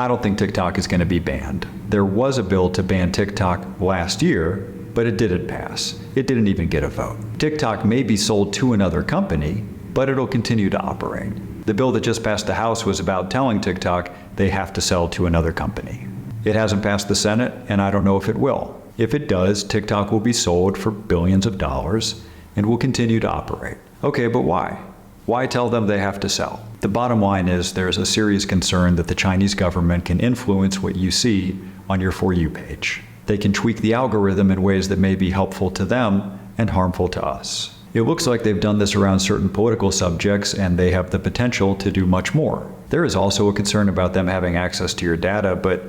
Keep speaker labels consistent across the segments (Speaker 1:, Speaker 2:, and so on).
Speaker 1: I don't think TikTok is going to be banned. There was a bill to ban TikTok last year, but it didn't pass. It didn't even get a vote. TikTok may be sold to another company, but it'll continue to operate. The bill that just passed the House was about telling TikTok they have to sell to another company. It hasn't passed the Senate, and I don't know if it will. If it does, TikTok will be sold for billions of dollars and will continue to operate. Okay, but why? Why tell them they have to sell? The bottom line is there's a serious concern that the Chinese government can influence what you see on your For You page. They can tweak the algorithm in ways that may be helpful to them and harmful to us. It looks like they've done this around certain political subjects, and they have the potential to do much more. There is also a concern about them having access to your data, but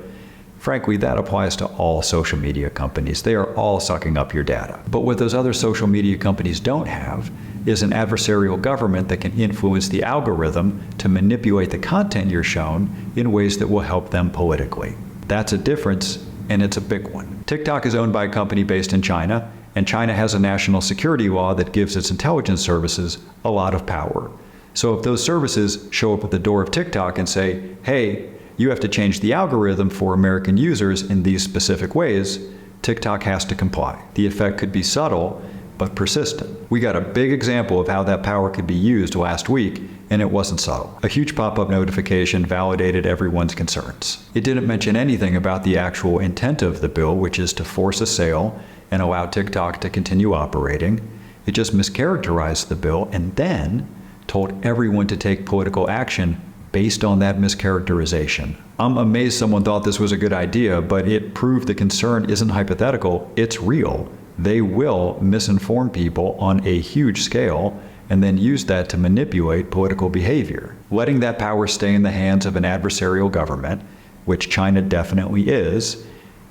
Speaker 1: frankly, that applies to all social media companies. They are all sucking up your data. But what those other social media companies don't have is an adversarial government that can influence the algorithm to manipulate the content you're shown in ways that will help them politically. That's a difference, and it's a big one. TikTok is owned by a company based in China, and China has a national security law that gives its intelligence services a lot of power. So if those services show up at the door of TikTok and say, hey, you have to change the algorithm for American users in these specific ways, TikTok has to comply. The effect could be subtle, but persistent. We got a big example of how that power could be used last week, and it wasn't subtle. A huge pop-up notification validated everyone's concerns. It didn't mention anything about the actual intent of the bill, which is to force a sale and allow TikTok to continue operating. It just mischaracterized the bill and then told everyone to take political action based on that mischaracterization. I'm amazed someone thought this was a good idea, but it proved the concern isn't hypothetical, it's real. They will misinform people on a huge scale and then use that to manipulate political behavior. Letting that power stay in the hands of an adversarial government, which China definitely is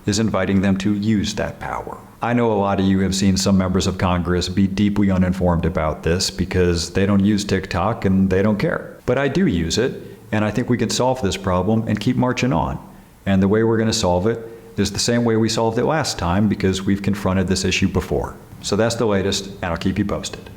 Speaker 1: inviting them to use that power. I know a lot of you have seen some members of Congress be deeply uninformed about this because they don't use TikTok and they don't care. But I do use it, and I think we can solve this problem and keep marching on. And the way we're going to solve it is the same way we solved it last time because we've confronted this issue before. So that's the latest, and I'll keep you posted.